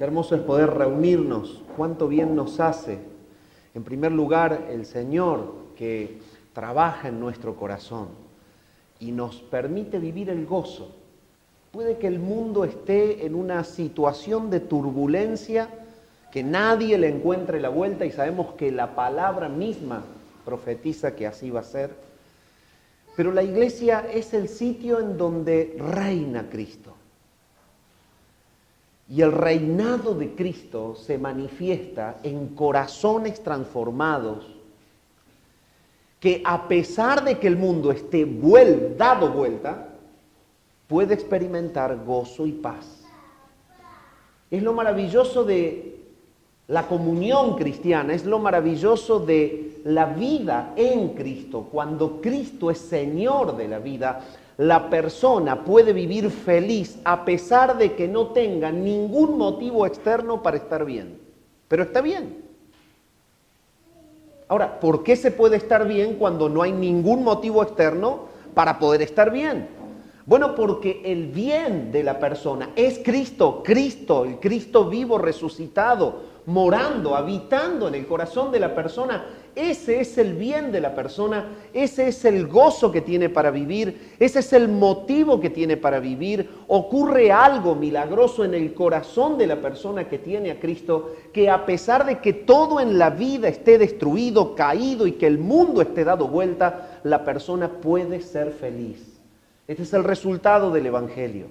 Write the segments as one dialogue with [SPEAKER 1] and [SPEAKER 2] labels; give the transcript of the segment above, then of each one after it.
[SPEAKER 1] Qué hermoso es poder reunirnos, cuánto bien nos hace. En primer lugar, el Señor que trabaja en nuestro corazón y nos permite vivir el gozo. Puede que el mundo esté en una situación de turbulencia, que nadie le encuentre la vuelta y sabemos que la palabra misma profetiza que así va a ser. Pero la iglesia es el sitio en donde reina Cristo. Y el reinado de Cristo se manifiesta en corazones transformados que a pesar de que el mundo esté dado vuelta, puede experimentar gozo y paz. Es lo maravilloso de la comunión cristiana, es lo maravilloso de la vida en Cristo. Cuando Cristo es Señor de la vida, la persona puede vivir feliz a pesar de que no tenga ningún motivo externo para estar bien. Pero está bien. Ahora, ¿por qué se puede estar bien cuando no hay ningún motivo externo para poder estar bien? Bueno, porque el bien de la persona es Cristo, el Cristo vivo, resucitado, morando, habitando en el corazón de la persona. Ese es el bien de la persona, ese es el gozo que tiene para vivir, ese es el motivo que tiene para vivir. Ocurre algo milagroso en el corazón de la persona que tiene a Cristo, que a pesar de que todo en la vida esté destruido, caído y que el mundo esté dado vuelta, la persona puede ser feliz. Este es el resultado del Evangelio.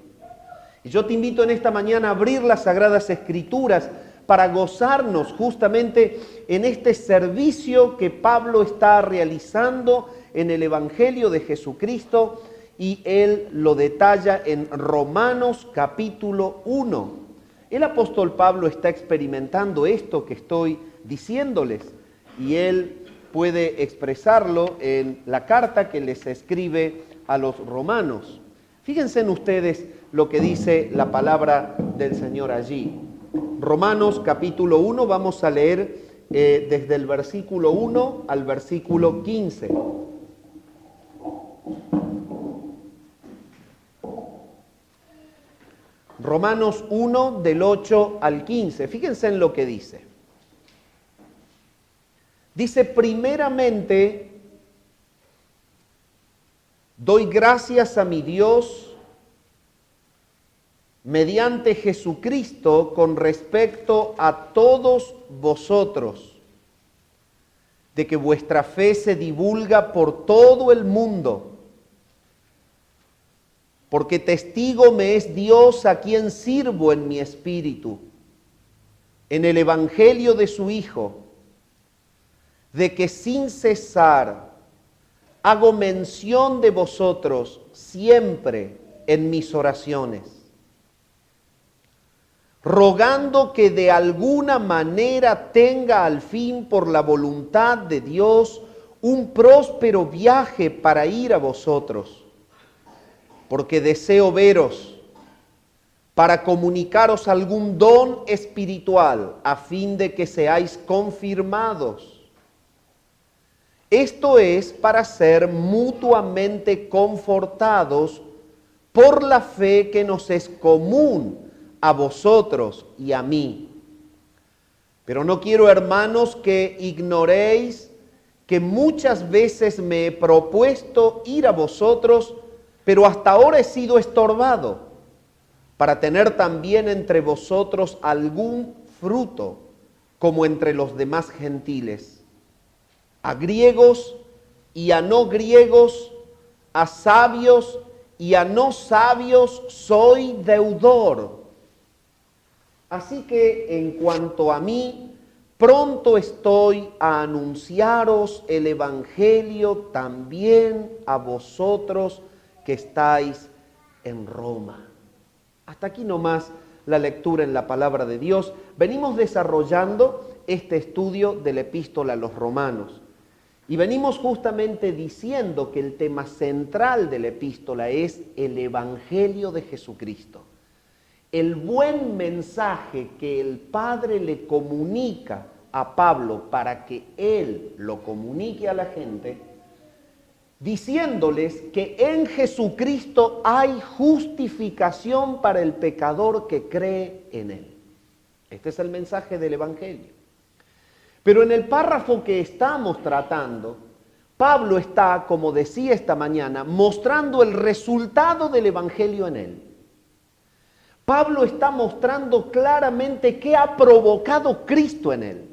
[SPEAKER 1] Y yo te invito en esta mañana a abrir las Sagradas Escrituras para gozarnos justamente en este servicio que Pablo está realizando en el Evangelio de Jesucristo, y él lo detalla en Romanos capítulo 1. El apóstol Pablo está experimentando esto que estoy diciéndoles, y él puede expresarlo en la carta que les escribe a los romanos. Fíjense en ustedes lo que dice la palabra del Señor allí. Romanos capítulo 1, vamos a leer desde el versículo 1 al versículo 15. Romanos 1 del 8 al 15. Fíjense en lo que dice. Dice: primeramente, doy gracias a mi Dios mediante Jesucristo con respecto a todos vosotros, de que vuestra fe se divulga por todo el mundo, porque testigo me es Dios, a quien sirvo en mi espíritu, en el Evangelio de su Hijo, de que sin cesar hago mención de vosotros siempre en mis oraciones, rogando que de alguna manera tenga al fin, por la voluntad de Dios, un próspero viaje para ir a vosotros, porque deseo veros para comunicaros algún don espiritual, a fin de que seáis confirmados. Esto es para ser mutuamente confortados por la fe que nos es común a vosotros y a mí. Pero no quiero, hermanos, que ignoréis que muchas veces me he propuesto ir a vosotros, pero hasta ahora he sido estorbado, para tener también entre vosotros algún fruto, como entre los demás gentiles, a griegos y a no griegos, a sabios y a no sabios soy deudor. Así que en cuanto a mí, pronto estoy a anunciaros el Evangelio también a vosotros que estáis en Roma. Hasta aquí nomás la lectura en la palabra de Dios. Venimos desarrollando este estudio de la epístola a los romanos. Y venimos justamente diciendo que el tema central de la epístola es el Evangelio de Jesucristo. El buen mensaje que el Padre le comunica a Pablo para que él lo comunique a la gente, diciéndoles que en Jesucristo hay justificación para el pecador que cree en él. Este es el mensaje del Evangelio. Pero en el párrafo que estamos tratando, Pablo está, como decía esta mañana, mostrando el resultado del Evangelio en él. Pablo está mostrando claramente qué ha provocado Cristo en él.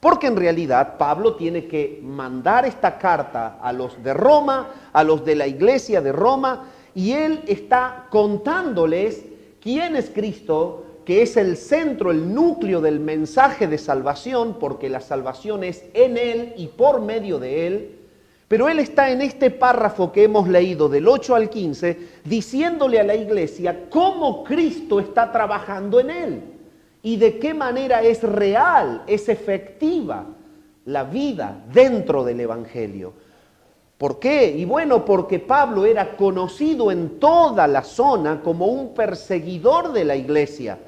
[SPEAKER 1] Porque en realidad Pablo tiene que mandar esta carta a los de Roma, a los de la iglesia de Roma, y él está contándoles quién es Cristo, que es el centro, el núcleo del mensaje de salvación, porque la salvación es en él y por medio de él. Pero él está en este párrafo que hemos leído del 8 al 15, diciéndole a la iglesia cómo Cristo está trabajando en él y de qué manera es real, es efectiva la vida dentro del Evangelio. ¿Por qué? Y bueno, porque Pablo era conocido en toda la zona como un perseguidor de la iglesia.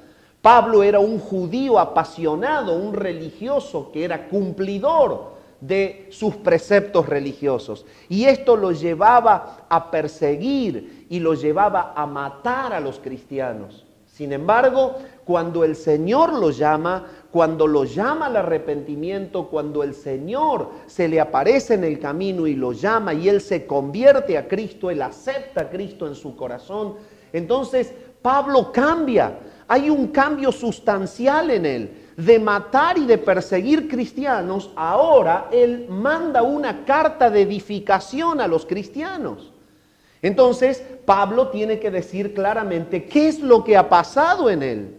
[SPEAKER 1] Pablo era un judío apasionado, un religioso que era cumplidor de sus preceptos religiosos. Y esto lo llevaba a perseguir y lo llevaba a matar a los cristianos. Sin embargo, cuando el Señor lo llama, cuando lo llama al arrepentimiento, cuando el Señor se le aparece en el camino y lo llama y él se convierte a Cristo, él acepta a Cristo en su corazón, entonces Pablo cambia. Hay un cambio sustancial en él. De matar y de perseguir cristianos, ahora él manda una carta de edificación a los cristianos. Entonces, Pablo tiene que decir claramente qué es lo que ha pasado en él.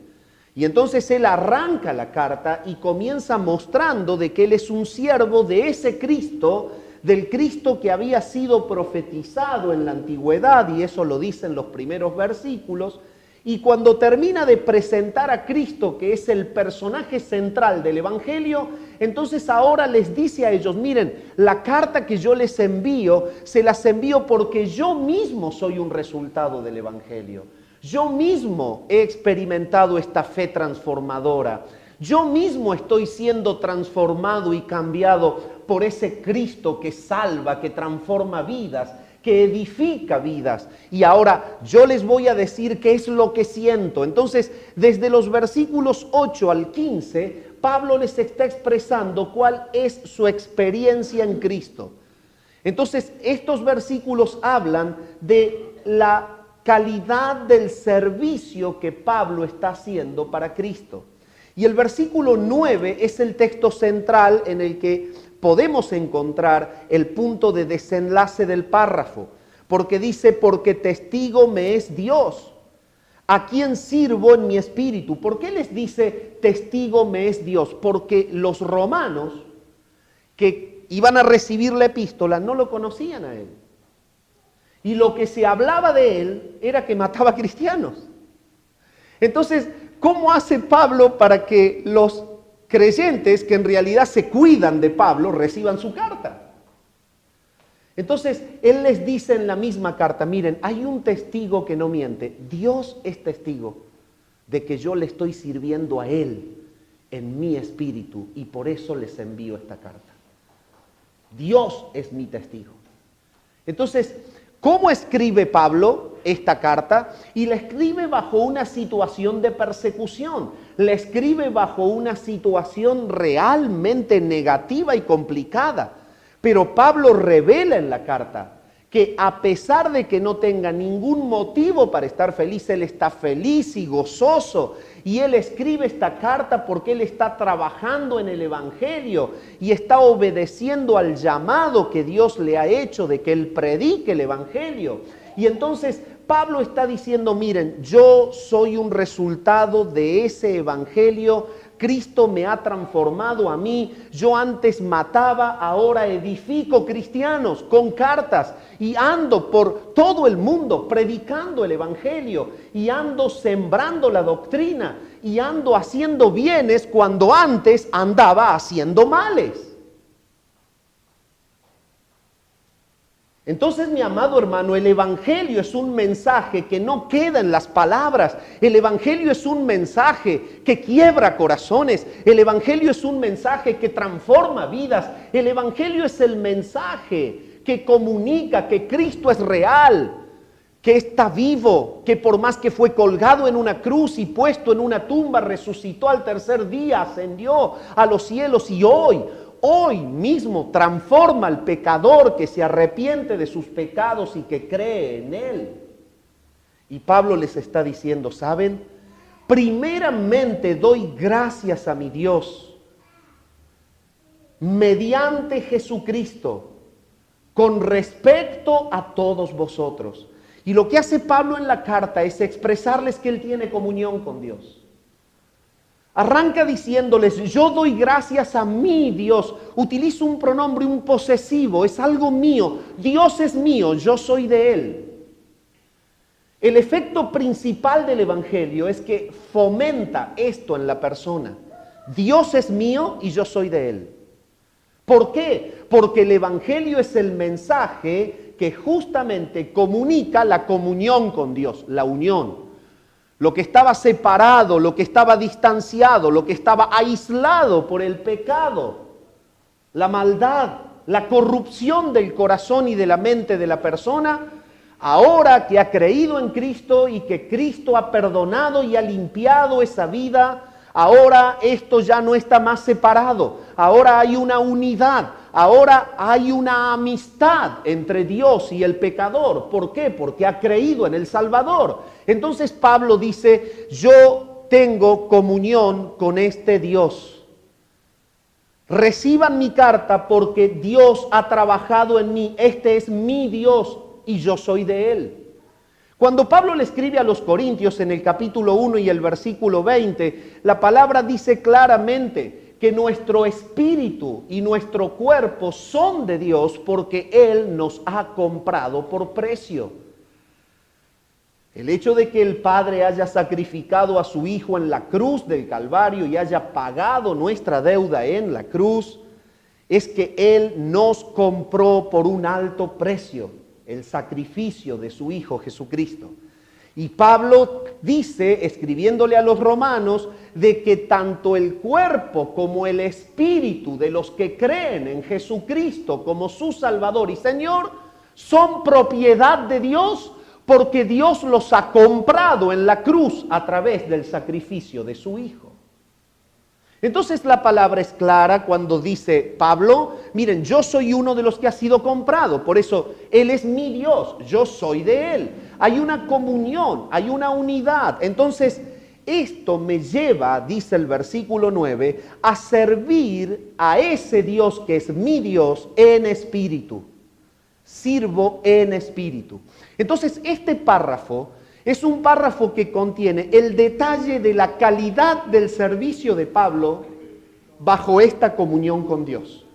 [SPEAKER 1] Y entonces él arranca la carta y comienza mostrando de que él es un siervo de ese Cristo, del Cristo que había sido profetizado en la antigüedad, y eso lo dicen los primeros versículos. Y cuando termina de presentar a Cristo, que es el personaje central del Evangelio, entonces ahora les dice a ellos, miren, la carta que yo les envío, se las envío porque yo mismo soy un resultado del Evangelio. Yo mismo he experimentado esta fe transformadora. Yo mismo estoy siendo transformado y cambiado por ese Cristo que salva, que transforma vidas, que edifica vidas. Y ahora yo les voy a decir qué es lo que siento. Entonces, desde los versículos 8 al 15, Pablo les está expresando cuál es su experiencia en Cristo. Entonces, estos versículos hablan de la calidad del servicio que Pablo está haciendo para Cristo. Y el versículo 9 es el texto central en el que podemos encontrar el punto de desenlace del párrafo, porque dice, porque testigo me es Dios, a quien sirvo en mi espíritu. ¿Por qué les dice testigo me es Dios? Porque los romanos que iban a recibir la epístola no lo conocían a él. Y lo que se hablaba de él era que mataba cristianos. Entonces, ¿cómo hace Pablo para que los creyentes que en realidad se cuidan de Pablo reciban su carta? Entonces, él les dice en la misma carta, miren, hay un testigo que no miente. Dios es testigo de que yo le estoy sirviendo a él en mi espíritu y por eso les envío esta carta. Dios es mi testigo. Entonces, ¿cómo escribe Pablo esta carta? Y la escribe bajo una situación de persecución. La escribe bajo una situación realmente negativa y complicada. Pero Pablo revela en la carta que a pesar de que no tenga ningún motivo para estar feliz, él está feliz y gozoso. Y él escribe esta carta porque él está trabajando en el Evangelio y está obedeciendo al llamado que Dios le ha hecho de que él predique el Evangelio. Y entonces Pablo está diciendo, miren, yo soy un resultado de ese Evangelio. Cristo me ha transformado a mí. Yo antes mataba, ahora edifico cristianos con cartas y ando por todo el mundo predicando el Evangelio y ando sembrando la doctrina y ando haciendo bienes cuando antes andaba haciendo males. Entonces, mi amado hermano, el Evangelio es un mensaje que no queda en las palabras. El Evangelio es un mensaje que quiebra corazones. El Evangelio es un mensaje que transforma vidas. El Evangelio es el mensaje que comunica que Cristo es real, que está vivo, que por más que fue colgado en una cruz y puesto en una tumba, resucitó al tercer día, ascendió a los cielos y hoy mismo transforma al pecador que se arrepiente de sus pecados y que cree en Él. Y Pablo les está diciendo, ¿saben? Primeramente doy gracias a mi Dios mediante Jesucristo con respecto a todos vosotros. Y lo que hace Pablo en la carta es expresarles que él tiene comunión con Dios. Arranca diciéndoles, yo doy gracias a mi Dios. Utiliza un pronombre, un posesivo, es algo mío. Dios es mío, yo soy de Él. El efecto principal del Evangelio es que fomenta esto en la persona. Dios es mío y yo soy de Él. ¿Por qué? Porque el Evangelio es el mensaje que justamente comunica la comunión con Dios, la unión. Lo que estaba separado, lo que estaba distanciado, lo que estaba aislado por el pecado, la maldad, la corrupción del corazón y de la mente de la persona, ahora que ha creído en Cristo y que Cristo ha perdonado y ha limpiado esa vida, ahora esto ya no está más separado, ahora hay una unidad, ahora hay una amistad entre Dios y el pecador. ¿Por qué? Porque ha creído en el Salvador. Entonces Pablo dice, yo tengo comunión con este Dios. Reciban mi carta porque Dios ha trabajado en mí. Este es mi Dios y yo soy de Él. Cuando Pablo le escribe a los Corintios en el capítulo 1 y el versículo 20, la palabra dice claramente que nuestro espíritu y nuestro cuerpo son de Dios porque Él nos ha comprado por precio. El hecho de que el Padre haya sacrificado a su Hijo en la cruz del Calvario y haya pagado nuestra deuda en la cruz, es que Él nos compró por un alto precio, el sacrificio de su Hijo Jesucristo. Y Pablo dice, escribiéndole a los romanos, de que tanto el cuerpo como el espíritu de los que creen en Jesucristo como su Salvador y Señor son propiedad de Dios, porque Dios los ha comprado en la cruz a través del sacrificio de su Hijo. Entonces la palabra es clara cuando dice Pablo, miren, yo soy uno de los que ha sido comprado, por eso Él es mi Dios, yo soy de Él. Hay una comunión, hay una unidad. Entonces esto me lleva, dice el versículo 9, a servir a ese Dios que es mi Dios en espíritu. Sirvo en espíritu. Entonces este párrafo es un párrafo que contiene el detalle de la calidad del servicio de Pablo bajo esta comunión con Dios.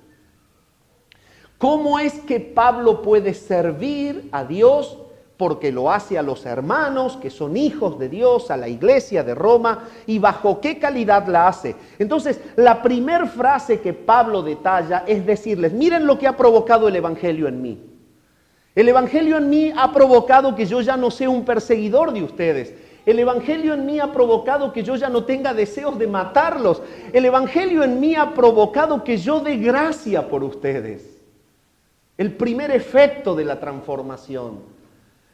[SPEAKER 1] ¿Cómo es que Pablo puede servir a Dios? Porque lo hace a los hermanos que son hijos de Dios, a la iglesia de Roma, y bajo qué calidad la hace. Entonces, la primera frase que Pablo detalla es decirles, miren lo que ha provocado el Evangelio en mí. El Evangelio en mí ha provocado que yo ya no sea un perseguidor de ustedes. El Evangelio en mí ha provocado que yo ya no tenga deseos de matarlos. El Evangelio en mí ha provocado que yo dé gracia por ustedes. El primer efecto de la transformación.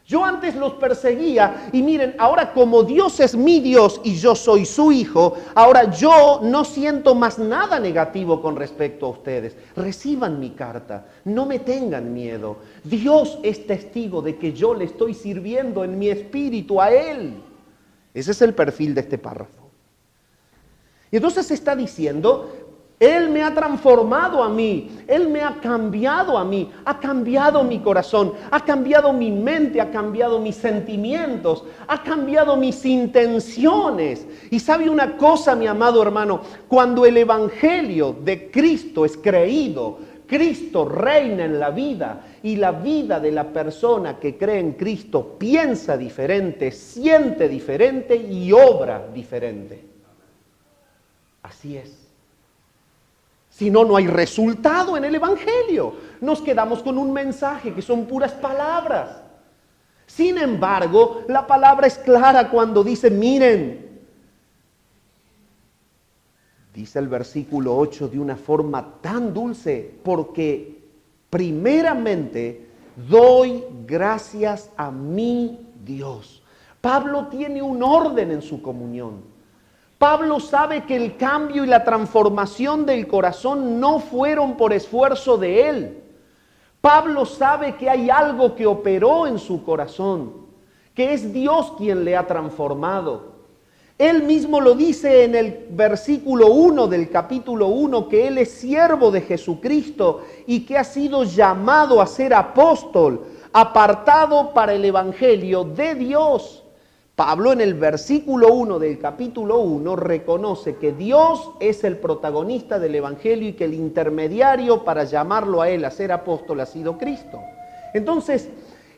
[SPEAKER 1] Yo antes los perseguía y miren, ahora como Dios es mi Dios y yo soy su hijo, ahora yo no siento más nada negativo con respecto a ustedes. Reciban mi carta, no me tengan miedo. Dios es testigo de que yo le estoy sirviendo en mi espíritu a Él. Ese es el perfil de este párrafo. Y entonces está diciendo, Él me ha transformado a mí, Él me ha cambiado a mí, ha cambiado mi corazón, ha cambiado mi mente, ha cambiado mis sentimientos, ha cambiado mis intenciones. Y sabe una cosa, mi amado hermano, cuando el Evangelio de Cristo es creído, Cristo reina en la vida y la vida de la persona que cree en Cristo piensa diferente, siente diferente y obra diferente. Así es. Si no, no hay resultado en el Evangelio. Nos quedamos con un mensaje que son puras palabras. Sin embargo, la palabra es clara cuando dice, miren, dice el versículo 8 de una forma tan dulce, porque primeramente doy gracias a mi Dios. Pablo tiene un orden en su comunión. Pablo sabe que el cambio y la transformación del corazón no fueron por esfuerzo de él. Pablo sabe que hay algo que operó en su corazón, que es Dios quien le ha transformado. Él mismo lo dice en el versículo 1 del capítulo 1, que él es siervo de Jesucristo y que ha sido llamado a ser apóstol, apartado para el evangelio de Dios. Pablo en el versículo 1 del capítulo 1 reconoce que Dios es el protagonista del evangelio y que el intermediario para llamarlo a él a ser apóstol ha sido Cristo. Entonces,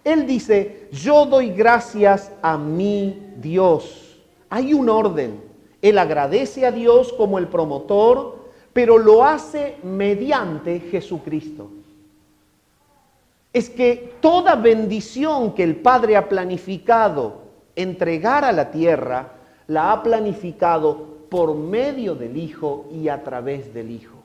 [SPEAKER 1] él dice, yo doy gracias a mi Dios. Hay un orden. Él agradece a Dios como el promotor, pero lo hace mediante Jesucristo. Es que toda bendición que el Padre ha planificado entregar a la tierra, la ha planificado por medio del Hijo y a través del Hijo.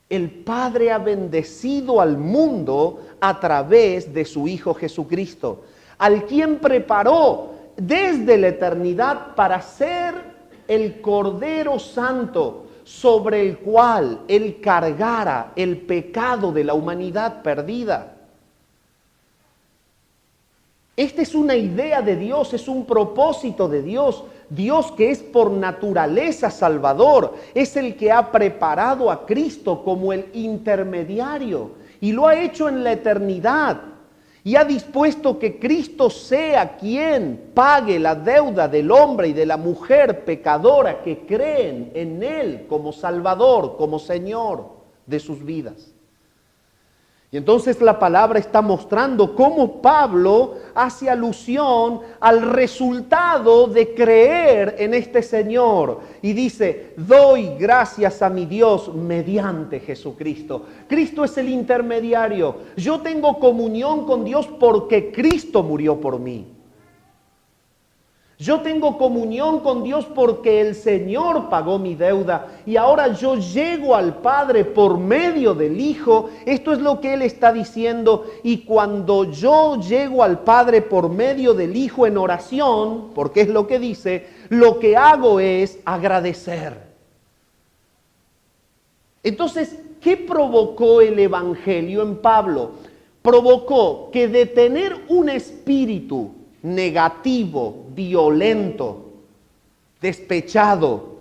[SPEAKER 1] El Padre ha bendecido al mundo a través de su Hijo Jesucristo, al quien preparó desde la eternidad para ser el Cordero Santo sobre el cual Él cargara el pecado de la humanidad perdida. Esta es una idea de Dios, es un propósito de Dios. Dios, que es por naturaleza salvador, es el que ha preparado a Cristo como el intermediario y lo ha hecho en la eternidad. Y ha dispuesto que Cristo sea quien pague la deuda del hombre y de la mujer pecadora que creen en Él como Salvador, como Señor de sus vidas. Y entonces la palabra está mostrando cómo Pablo hace alusión al resultado de creer en este Señor. Y dice, doy gracias a mi Dios mediante Jesucristo. Cristo es el intermediario. Yo tengo comunión con Dios porque Cristo murió por mí. Yo tengo comunión con Dios porque el Señor pagó mi deuda y ahora yo llego al Padre por medio del Hijo. Esto es lo que Él está diciendo. Y cuando yo llego al Padre por medio del Hijo en oración, porque es lo que dice, lo que hago es agradecer. Entonces, ¿qué provocó el Evangelio en Pablo? Provocó que de tener un espíritu negativo, violento, despechado,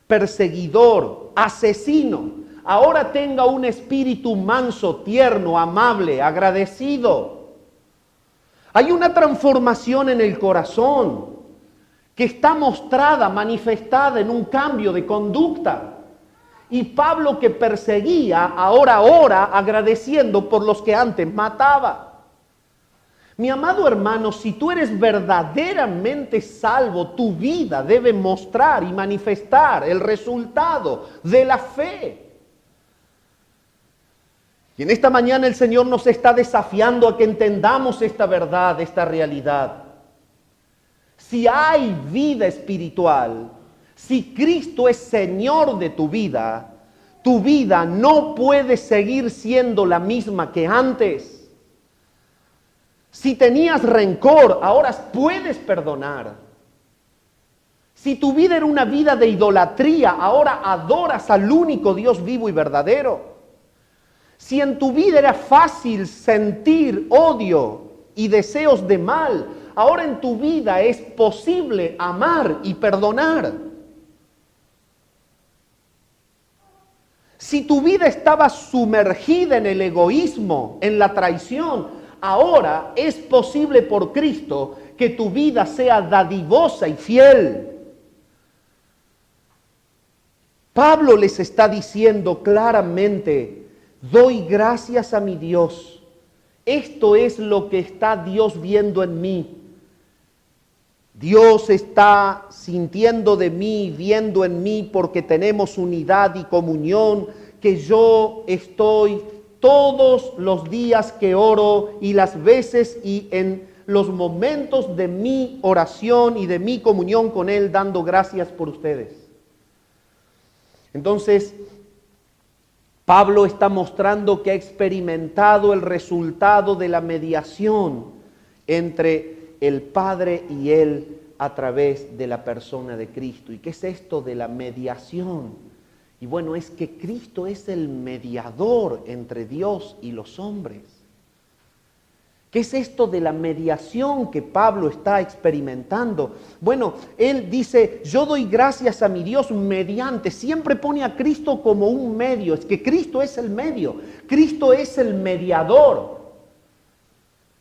[SPEAKER 1] perseguidor, asesino, ahora tenga un espíritu manso, tierno, amable, agradecido. Hay una transformación en el corazón que está mostrada, manifestada en un cambio de conducta. Y Pablo, que perseguía, ahora ora agradeciendo por los que antes mataba. Mi amado hermano, si tú eres verdaderamente salvo, tu vida debe mostrar y manifestar el resultado de la fe. Y en esta mañana el Señor nos está desafiando a que entendamos esta verdad, esta realidad. Si hay vida espiritual, si Cristo es Señor de tu vida no puede seguir siendo la misma que antes. Si tenías rencor, ahora puedes perdonar. Si tu vida era una vida de idolatría, ahora adoras al único Dios vivo y verdadero. Si en tu vida era fácil sentir odio y deseos de mal, ahora en tu vida es posible amar y perdonar. Si tu vida estaba sumergida en el egoísmo, en la traición, ahora es posible por Cristo que tu vida sea dadivosa y fiel. Pablo les está diciendo claramente, doy gracias a mi Dios. Esto es lo que está Dios viendo en mí. Dios está sintiendo de mí, viendo en mí, porque tenemos unidad y comunión, que yo estoy todos los días que oro y las veces y en los momentos de mi oración y de mi comunión con Él, dando gracias por ustedes. Entonces, Pablo está mostrando que ha experimentado el resultado de la mediación entre el Padre y Él a través de la persona de Cristo. ¿Y qué es esto de la mediación? Y bueno, es que Cristo es el mediador entre Dios y los hombres. ¿Qué es esto de la mediación que Pablo está experimentando? Bueno, él dice, yo doy gracias a mi Dios mediante, siempre pone a Cristo como un medio, es que Cristo es el medio, Cristo es el mediador.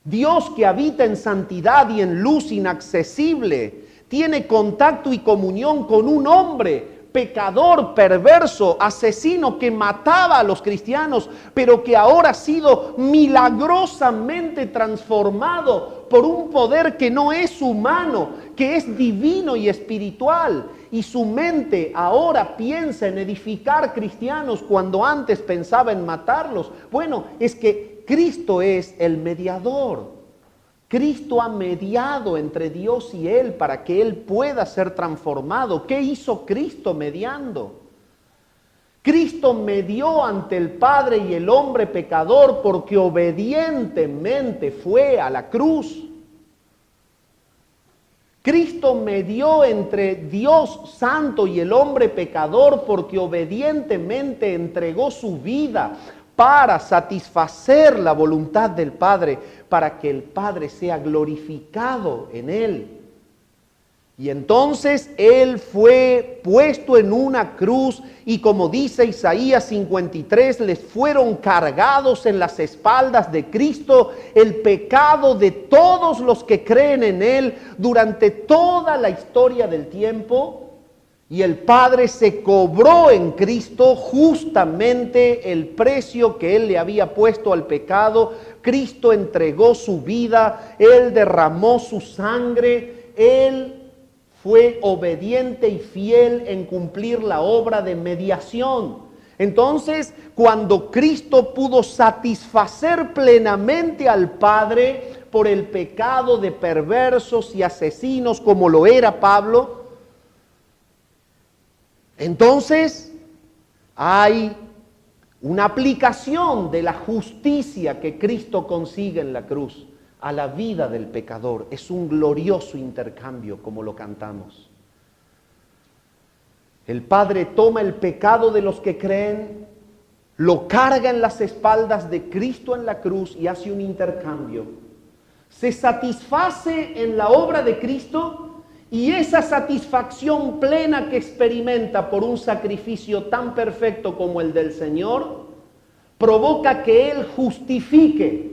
[SPEAKER 1] Dios que habita en santidad y en luz inaccesible, tiene contacto y comunión con un hombre pecador, perverso, asesino que mataba a los cristianos, pero que ahora ha sido milagrosamente transformado por un poder que no es humano, que es divino y espiritual. Y su mente ahora piensa en edificar cristianos cuando antes pensaba en matarlos. Bueno, es que Cristo es el mediador. Cristo ha mediado entre Dios y Él para que Él pueda ser transformado. ¿Qué hizo Cristo mediando? Cristo medió ante el Padre y el hombre pecador porque obedientemente fue a la cruz. Cristo medió entre Dios santo y el hombre pecador porque obedientemente entregó su vida para satisfacer la voluntad del Padre, para que el Padre sea glorificado en Él. Y entonces Él fue puesto en una cruz y como dice Isaías 53, les fueron cargados en las espaldas de Cristo el pecado de todos los que creen en Él durante toda la historia del tiempo. Y el Padre se cobró en Cristo justamente el precio que Él le había puesto al pecado. Cristo entregó su vida, Él derramó su sangre, Él fue obediente y fiel en cumplir la obra de mediación. Entonces, cuando Cristo pudo satisfacer plenamente al Padre por el pecado de perversos y asesinos como lo era Pablo, entonces hay una aplicación de la justicia que Cristo consigue en la cruz a la vida del pecador. Es un glorioso intercambio, como lo cantamos. El Padre toma el pecado de los que creen, lo carga en las espaldas de Cristo en la cruz y hace un intercambio. Se satisface en la obra de Cristo. Y esa satisfacción plena que experimenta por un sacrificio tan perfecto como el del Señor, provoca que Él justifique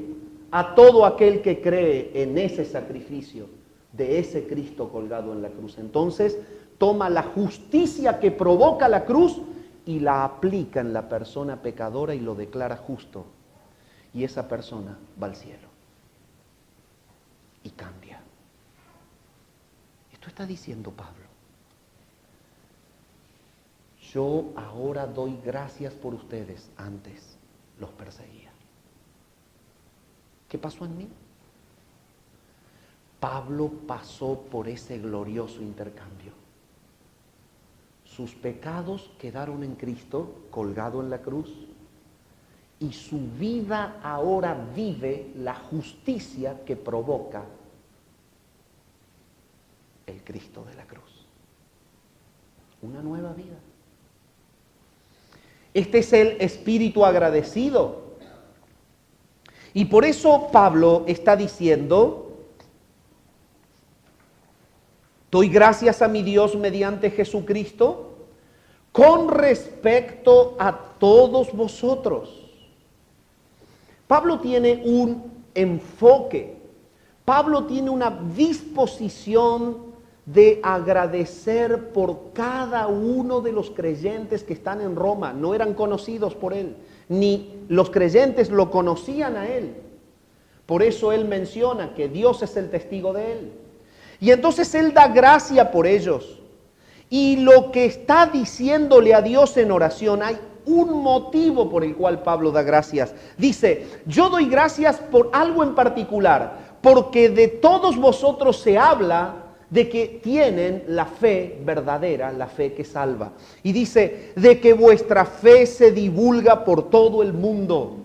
[SPEAKER 1] a todo aquel que cree en ese sacrificio de ese Cristo colgado en la cruz. Entonces, toma la justicia que provoca la cruz y la aplica en la persona pecadora y lo declara justo. Y esa persona va al cielo y cambia. Esto está diciendo Pablo. Yo ahora doy gracias por ustedes, antes los perseguía. ¿Qué pasó en mí? Pablo pasó por ese glorioso intercambio. Sus pecados quedaron en Cristo, colgado en la cruz, y su vida ahora vive la justicia que provoca el Cristo de la cruz. Una nueva vida. Este es el espíritu agradecido. Y por eso Pablo está diciendo, doy gracias a mi Dios mediante Jesucristo con respecto a todos vosotros. Pablo tiene un enfoque, Pablo tiene una disposición de agradecer por cada uno de los creyentes que están en Roma. No eran conocidos por él, ni los creyentes lo conocían a él. Por eso él menciona que Dios es el testigo de él. Y entonces él da gracia por ellos. Y lo que está diciéndole a Dios en oración, hay un motivo por el cual Pablo da gracias. Dice, yo doy gracias por algo en particular, porque de todos vosotros se habla de que tienen la fe verdadera, la fe que salva. Y dice, de que vuestra fe se divulga por todo el mundo.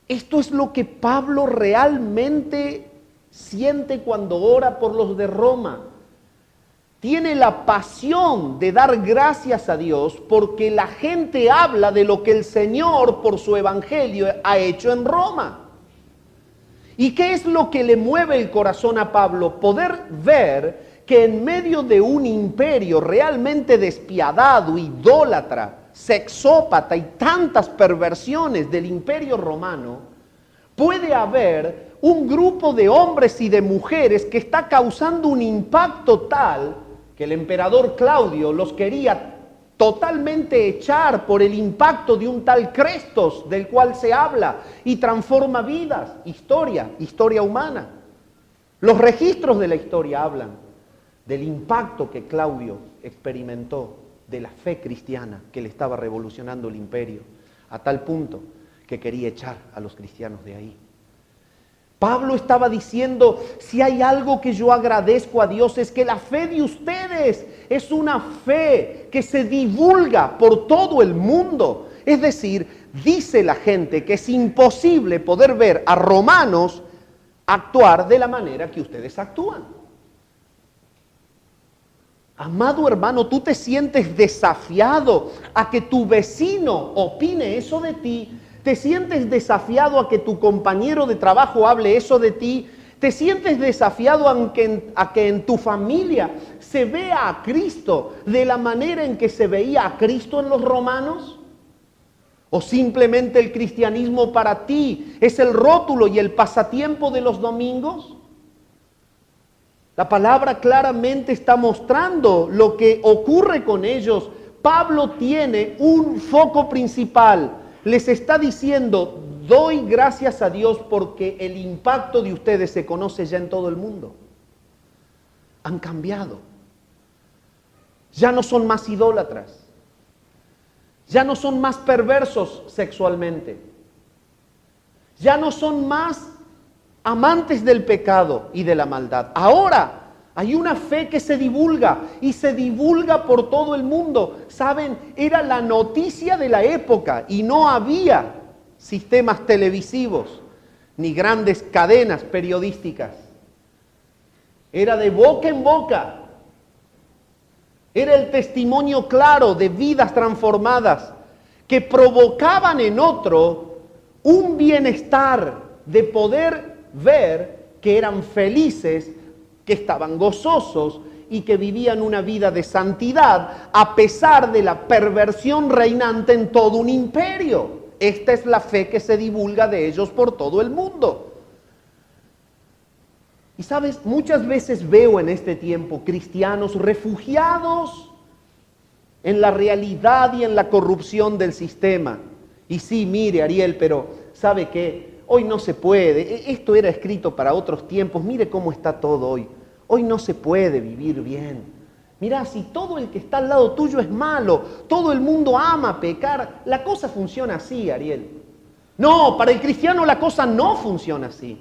[SPEAKER 1] Esto es lo que Pablo realmente siente cuando ora por los de Roma. Tiene la pasión de dar gracias a Dios porque la gente habla de lo que el Señor por su evangelio ha hecho en Roma. ¿Y qué es lo que le mueve el corazón a Pablo? Poder ver que en medio de un imperio realmente despiadado, idólatra, sexópata y tantas perversiones del imperio romano, puede haber un grupo de hombres y de mujeres que está causando un impacto tal que el emperador Claudio los quería totalmente echar por el impacto de un tal Crestos del cual se habla y transforma vidas, historia humana. Los registros de la historia hablan del impacto que Claudio experimentó de la fe cristiana que le estaba revolucionando el imperio, a tal punto que quería echar a los cristianos de ahí. Pablo estaba diciendo, si hay algo que yo agradezco a Dios es que la fe de ustedes es una fe que se divulga por todo el mundo. Es decir, dice la gente que es imposible poder ver a romanos actuar de la manera que ustedes actúan. Amado hermano, tú te sientes desafiado a que tu vecino opine eso de ti. ¿Te sientes desafiado a que tu compañero de trabajo hable eso de ti? ¿Te sientes desafiado a que en tu familia se vea a Cristo de la manera en que se veía a Cristo en los romanos? ¿O simplemente el cristianismo para ti es el rótulo y el pasatiempo de los domingos? La palabra claramente está mostrando lo que ocurre con ellos. Pablo tiene un foco principal. Les está diciendo, doy gracias a Dios porque el impacto de ustedes se conoce ya en todo el mundo. Han cambiado. Ya no son más idólatras. Ya no son más perversos sexualmente. Ya no son más amantes del pecado y de la maldad. Ahora hay una fe que se divulga y se divulga por todo el mundo. ¿Saben? Era la noticia de la época y no había sistemas televisivos ni grandes cadenas periodísticas. Era de boca en boca. Era el testimonio claro de vidas transformadas que provocaban en otro un bienestar de poder ver que eran felices, que estaban gozosos y que vivían una vida de santidad a pesar de la perversión reinante en todo un imperio. Esta es la fe que se divulga de ellos por todo el mundo. Y sabes, muchas veces veo en este tiempo cristianos refugiados en la realidad y en la corrupción del sistema. Y sí, mire Ariel, pero ¿sabe qué? Hoy no se puede, esto era escrito para otros tiempos, mire cómo está todo hoy. Hoy no se puede vivir bien. Mirá, si todo el que está al lado tuyo es malo, todo el mundo ama pecar, la cosa funciona así, Ariel. No, para el cristiano la cosa no funciona así.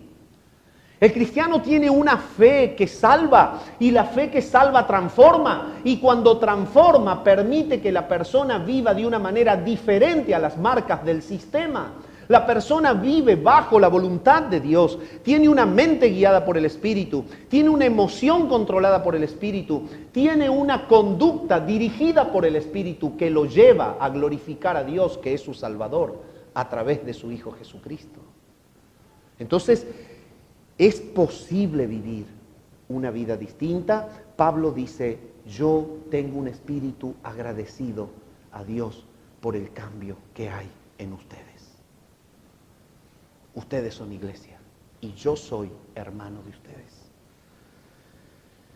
[SPEAKER 1] El cristiano tiene una fe que salva y la fe que salva transforma, y cuando transforma permite que la persona viva de una manera diferente a las marcas del sistema. La persona vive bajo la voluntad de Dios, tiene una mente guiada por el Espíritu, tiene una emoción controlada por el Espíritu, tiene una conducta dirigida por el Espíritu que lo lleva a glorificar a Dios, que es su Salvador, a través de su Hijo Jesucristo. Entonces, es posible vivir una vida distinta. Pablo dice, yo tengo un espíritu agradecido a Dios por el cambio que hay en ustedes. Ustedes son iglesia y yo soy hermano de ustedes.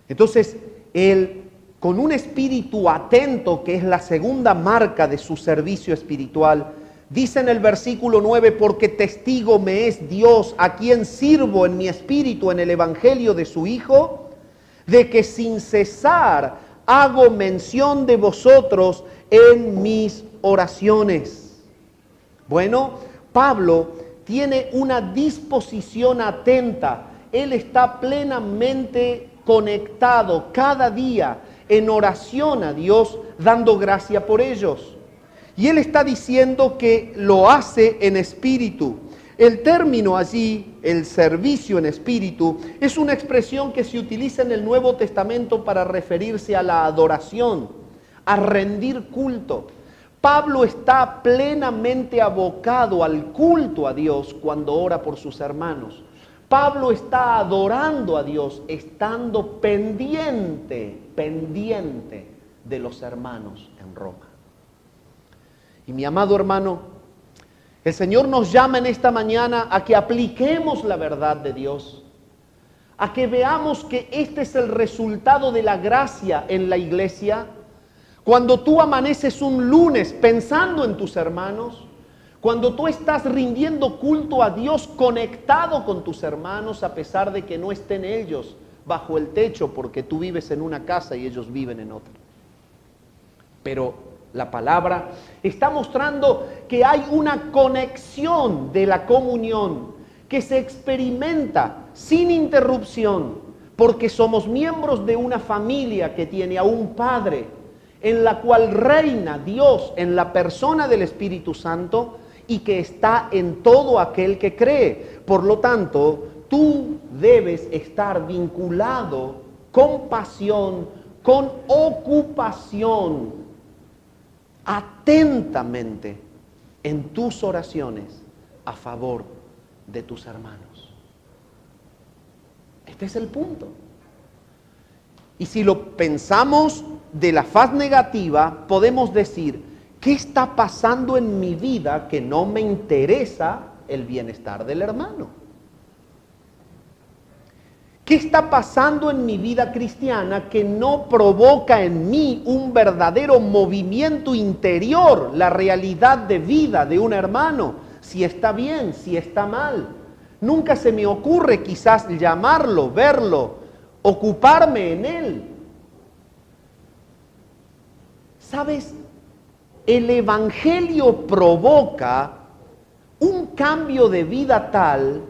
[SPEAKER 1] Entonces, él, con un espíritu atento, que es la segunda marca de su servicio espiritual, dice en el versículo 9, porque testigo me es Dios, a quien sirvo en mi espíritu en el evangelio de su Hijo, de que sin cesar hago mención de vosotros en mis oraciones. Bueno, Pablo tiene una disposición atenta. Él está plenamente conectado cada día en oración a Dios, dando gracia por ellos. Y él está diciendo que lo hace en espíritu. El término allí, el servicio en espíritu, es una expresión que se utiliza en el Nuevo Testamento para referirse a la adoración, a rendir culto. Pablo está plenamente abocado al culto a Dios cuando ora por sus hermanos. Pablo está adorando a Dios, estando pendiente de los hermanos en Roma. Y mi amado hermano, el Señor nos llama en esta mañana a que apliquemos la verdad de Dios, a que veamos que este es el resultado de la gracia en la iglesia. Cuando tú amaneces un lunes pensando en tus hermanos, cuando tú estás rindiendo culto a Dios conectado con tus hermanos, a pesar de que no estén ellos bajo el techo porque tú vives en una casa y ellos viven en otra. Pero la palabra está mostrando que hay una conexión de la comunión que se experimenta sin interrupción, porque somos miembros de una familia que tiene a un Padre, en la cual reina Dios en la persona del Espíritu Santo y que está en todo aquel que cree. Por lo tanto, tú debes estar vinculado con pasión, con ocupación, atentamente en tus oraciones a favor de tus hermanos. Este es el punto. Y si lo pensamos de la faz negativa, podemos decir, ¿qué está pasando en mi vida que no me interesa el bienestar del hermano? ¿Qué está pasando en mi vida cristiana que no provoca en mí un verdadero movimiento interior, la realidad de vida de un hermano? Si está bien, si está mal. Nunca se me ocurre quizás llamarlo, verlo, ocuparme en él. ¿Sabes? El Evangelio provoca un cambio de vida tal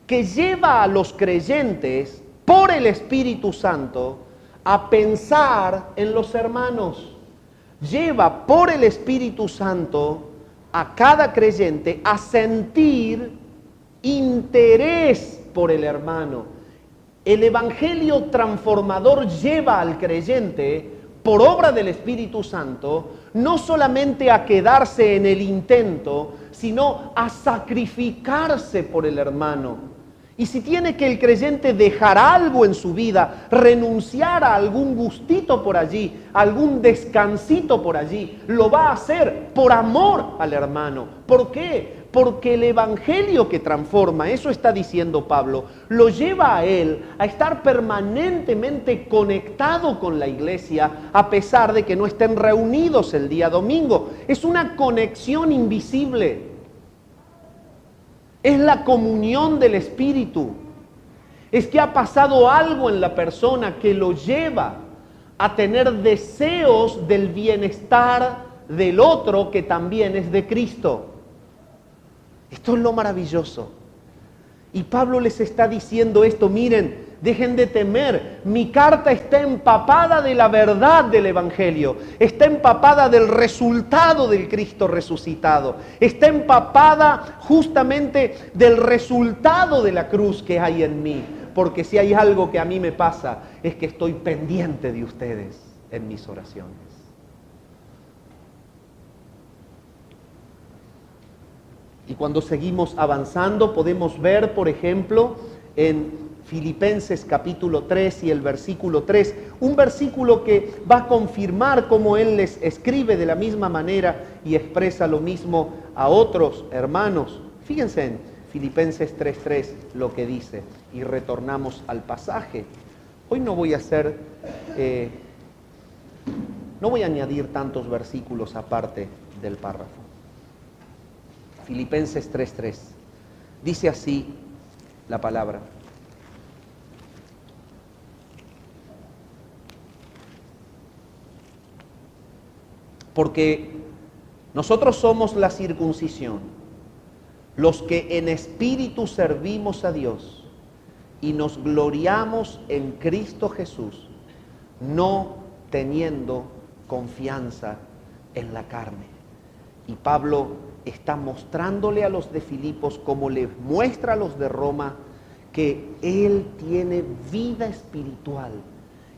[SPEAKER 1] que lleva a los creyentes, por el Espíritu Santo, a pensar en los hermanos. Lleva por el Espíritu Santo a cada creyente a sentir interés por el hermano. El Evangelio transformador lleva al creyente, por obra del Espíritu Santo, no solamente a quedarse en el intento, sino a sacrificarse por el hermano. Y si tiene que el creyente dejar algo en su vida, renunciar a algún gustito por allí, algún descansito por allí, lo va a hacer por amor al hermano. ¿Por qué? Porque el Evangelio que transforma, eso está diciendo Pablo, lo lleva a él a estar permanentemente conectado con la iglesia, a pesar de que no estén reunidos el día domingo. Es una conexión invisible. Es la comunión del Espíritu. Es que ha pasado algo en la persona que lo lleva a tener deseos del bienestar del otro que también es de Cristo. Esto es lo maravilloso. Y Pablo les está diciendo esto, miren, dejen de temer. Mi carta está empapada de la verdad del Evangelio. Está empapada del resultado del Cristo resucitado. Está empapada justamente del resultado de la cruz que hay en mí. Porque si hay algo que a mí me pasa, es que estoy pendiente de ustedes en mis oraciones. Y cuando seguimos avanzando podemos ver, por ejemplo, en Filipenses capítulo 3 y el versículo 3, un versículo que va a confirmar cómo él les escribe de la misma manera y expresa lo mismo a otros hermanos. Fíjense en Filipenses 3:3 lo que dice, y retornamos al pasaje. Hoy no voy a añadir tantos versículos aparte del párrafo. Filipenses 3:3. Dice así la palabra. Porque nosotros somos la circuncisión, los que en espíritu servimos a Dios y nos gloriamos en Cristo Jesús, no teniendo confianza en la carne. Y Pablo está mostrándole a los de Filipos, como le muestra a los de Roma, que él tiene vida espiritual,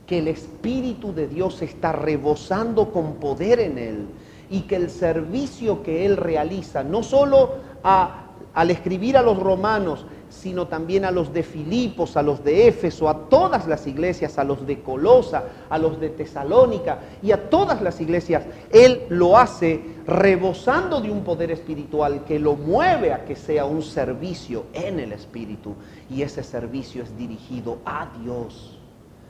[SPEAKER 1] que el Espíritu de Dios está rebosando con poder en él, y que el servicio que él realiza, no solo al escribir a los romanos, sino también a los de Filipos, a los de Éfeso, a todas las iglesias, a los de Colosa, a los de Tesalónica y a todas las iglesias, él lo hace rebosando de un poder espiritual que lo mueve a que sea un servicio en el Espíritu, y ese servicio es dirigido a Dios.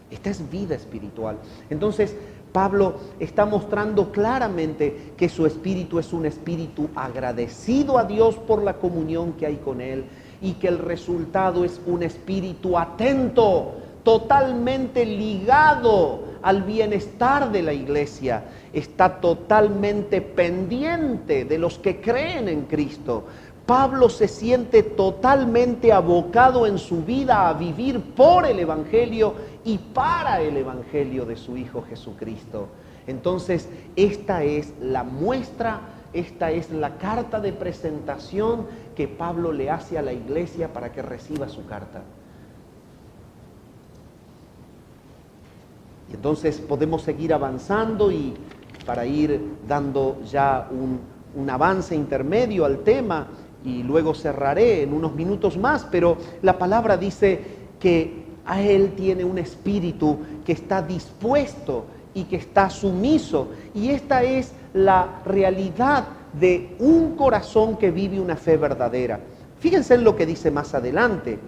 [SPEAKER 1] Esta es vida espiritual. Entonces, Pablo está mostrando claramente que su espíritu es un espíritu agradecido a Dios por la comunión que hay con Él, y que el resultado es un espíritu atento, totalmente ligado al bienestar de la iglesia. Está totalmente pendiente de los que creen en Cristo. Pablo se siente totalmente abocado en su vida a vivir por el Evangelio y para el Evangelio de su Hijo Jesucristo. Entonces, esta es la muestra, esta es la carta de presentación que Pablo le hace a la iglesia para que reciba su carta. Y entonces podemos seguir avanzando, y para ir dando ya un avance intermedio al tema, y luego cerraré en unos minutos más, pero la palabra dice que a él tiene un espíritu que está dispuesto y que está sumiso, y esta es la realidad de un corazón que vive una fe verdadera. Fíjense en lo que dice más adelante.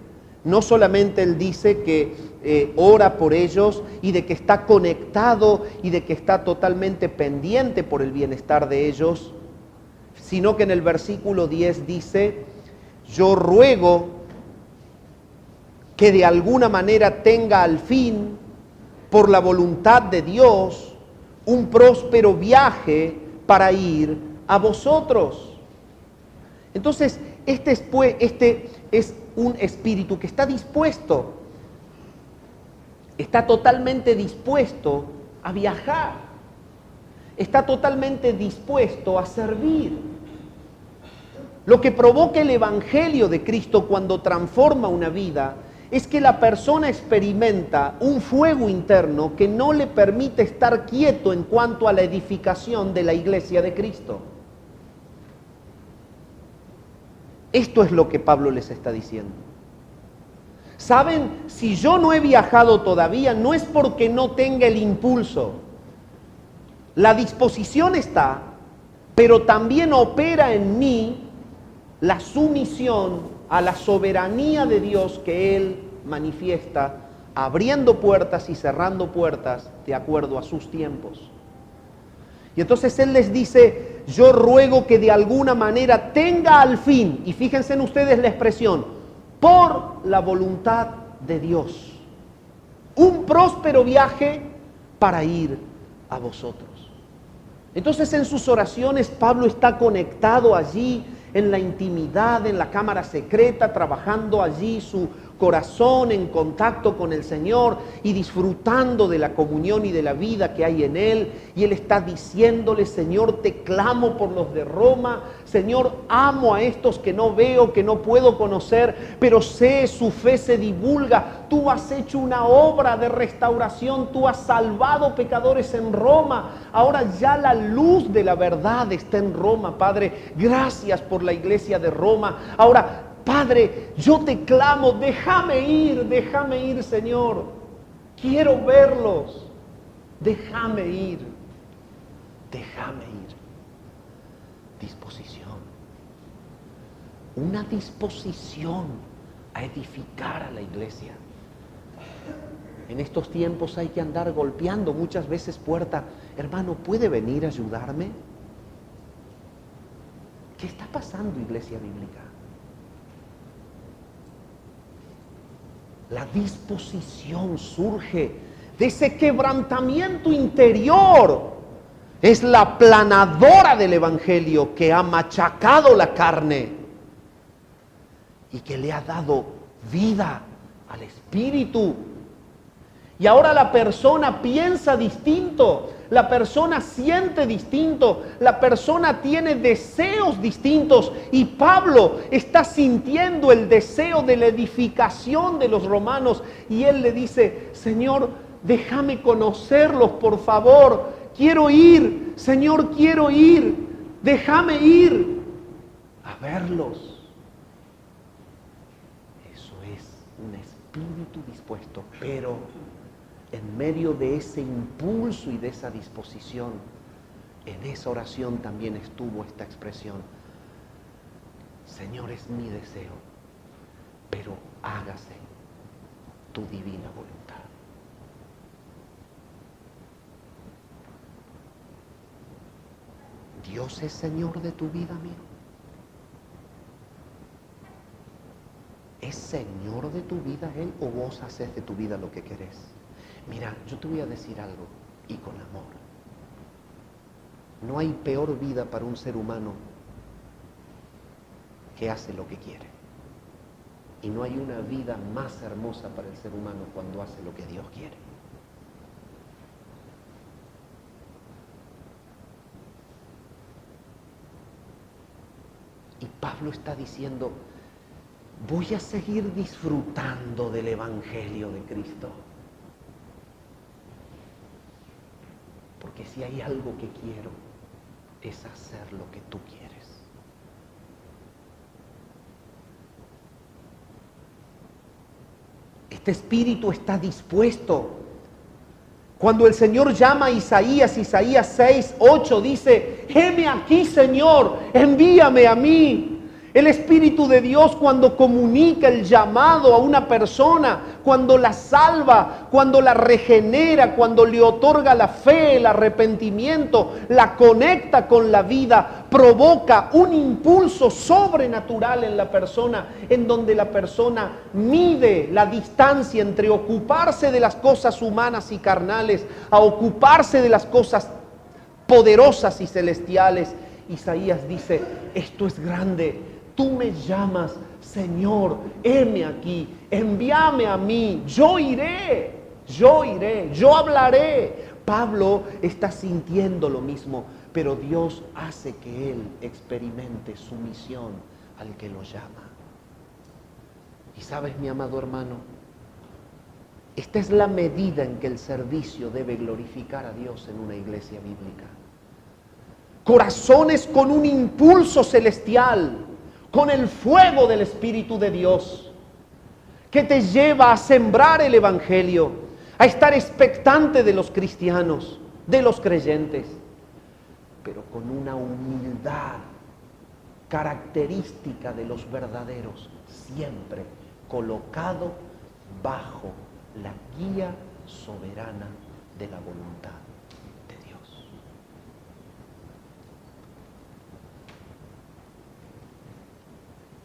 [SPEAKER 1] No solamente él dice que ora por ellos y de que está conectado y de que está totalmente pendiente por el bienestar de ellos, sino que en el versículo 10 dice: yo ruego que de alguna manera tenga al fin, por la voluntad de Dios, un próspero viaje para ir a vosotros. Entonces, este es un espíritu que está dispuesto, está totalmente dispuesto a viajar, está totalmente dispuesto a servir. Lo que provoca el Evangelio de Cristo cuando transforma una vida es que la persona experimenta un fuego interno que no le permite estar quieto en cuanto a la edificación de la iglesia de Cristo. Esto es lo que Pablo les está diciendo. ¿Saben? Si yo no he viajado todavía, no es porque no tenga el impulso. La disposición está, pero también opera en mí la sumisión a la soberanía de Dios que Él manifiesta, abriendo puertas y cerrando puertas de acuerdo a sus tiempos. Y entonces Él les dice: yo ruego que de alguna manera tenga al fin, y fíjense en ustedes la expresión, por la voluntad de Dios, un próspero viaje para ir a vosotros. Entonces, en sus oraciones Pablo está conectado allí en la intimidad, en la cámara secreta, trabajando allí su corazón en contacto con el Señor y disfrutando de la comunión y de la vida que hay en Él. Y Él está diciéndole: Señor, te clamo por los de Roma. Señor, amo a estos que no veo, que no puedo conocer, pero sé, su fe se divulga. Tú has hecho una obra de restauración, tú has salvado pecadores en Roma. Ahora ya la luz de la verdad está en Roma, Padre. Gracias por la iglesia de Roma. Ahora, Padre, yo te clamo, déjame ir, Señor. Quiero verlos. Déjame ir. Disposición. Una disposición a edificar a la iglesia. En estos tiempos hay que andar golpeando muchas veces puerta. Hermano, ¿puede venir a ayudarme? ¿Qué está pasando, iglesia bíblica? La disposición surge de ese quebrantamiento interior. Es la planadora del Evangelio que ha machacado la carne y que le ha dado vida al espíritu. Y ahora la persona piensa distinto. la persona siente distinto, la persona tiene deseos distintos y Pablo está sintiendo el deseo de la edificación de los romanos y él le dice, Señor, déjame conocerlos, por favor, quiero ir, Señor, quiero ir, déjame ir a verlos. Eso es un espíritu dispuesto, pero en medio de ese impulso y de esa disposición, en esa oración también estuvo esta expresión, Señor, es mi deseo, pero hágase tu divina voluntad. ¿Dios es Señor de tu vida, amigo? ¿Es Señor de tu vida Él o vos haces de tu vida lo que querés? Mira, yo te voy a decir algo, y con amor. No hay peor vida para un ser humano que hace lo que quiere. Y no hay una vida más hermosa para el ser humano cuando hace lo que Dios quiere. Y Pablo está diciendo, voy a seguir disfrutando del Evangelio de Cristo. Porque si hay algo que quiero, es hacer lo que tú quieres. Este espíritu está dispuesto. Cuando el Señor llama a Isaías 6:8 dice, heme aquí, Señor, envíame a mí. El Espíritu de Dios, cuando comunica el llamado a una persona, cuando la salva, cuando la regenera, cuando le otorga la fe, el arrepentimiento, la conecta con la vida, provoca un impulso sobrenatural en la persona, en donde la persona mide la distancia entre ocuparse de las cosas humanas y carnales a ocuparse de las cosas poderosas y celestiales. Isaías dice, esto es grande. Tú me llamas, Señor, heme aquí, envíame a mí, yo iré, yo hablaré. Pablo está sintiendo lo mismo, pero Dios hace que él experimente su misión al que lo llama. Y sabes, mi amado hermano, esta es la medida en que el servicio debe glorificar a Dios en una iglesia bíblica. Corazones con un impulso celestial, con el fuego del Espíritu de Dios, que te lleva a sembrar el Evangelio, a estar expectante de los cristianos, de los creyentes, pero con una humildad característica de los verdaderos, siempre colocado bajo la guía soberana de la voluntad de Dios.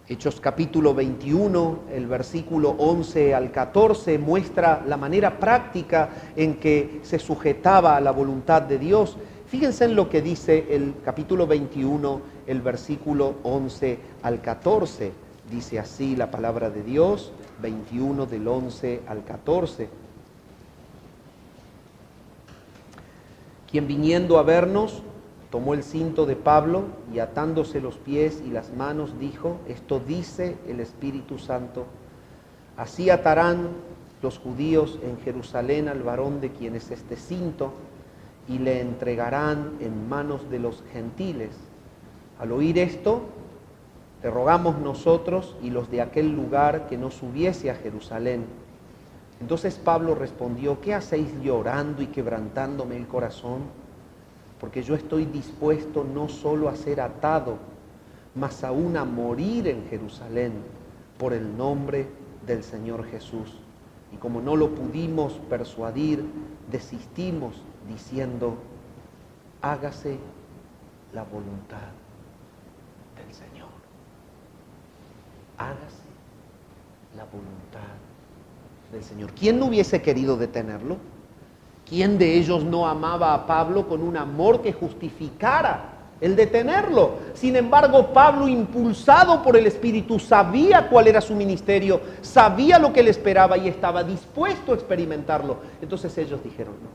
[SPEAKER 1] Hechos capítulo 21, el versículo 11 al 14, muestra la manera práctica en que se sujetaba a la voluntad de Dios. Fíjense en lo que dice el capítulo 21, el versículo 11 al 14. Dice así la palabra de Dios, 21 del 11 al 14. Quien viniendo a vernos, tomó el cinto de Pablo y atándose los pies y las manos dijo, esto dice el Espíritu Santo, así atarán los judíos en Jerusalén al varón de quien es este cinto y le entregarán en manos de los gentiles. Al oír esto, te rogamos nosotros y los de aquel lugar que no subiese a Jerusalén. Entonces Pablo respondió, ¿qué hacéis llorando y quebrantándome el corazón? Porque yo estoy dispuesto no solo a ser atado, mas aún a morir en Jerusalén por el nombre del Señor Jesús. Y como no lo pudimos persuadir, desistimos diciendo, hágase la voluntad del Señor. Hágase la voluntad del Señor. ¿Quién no hubiese querido detenerlo? ¿Quién de ellos no amaba a Pablo con un amor que justificara el detenerlo? Sin embargo, Pablo, impulsado por el Espíritu, sabía cuál era su ministerio, sabía lo que le esperaba y estaba dispuesto a experimentarlo. Entonces ellos dijeron no.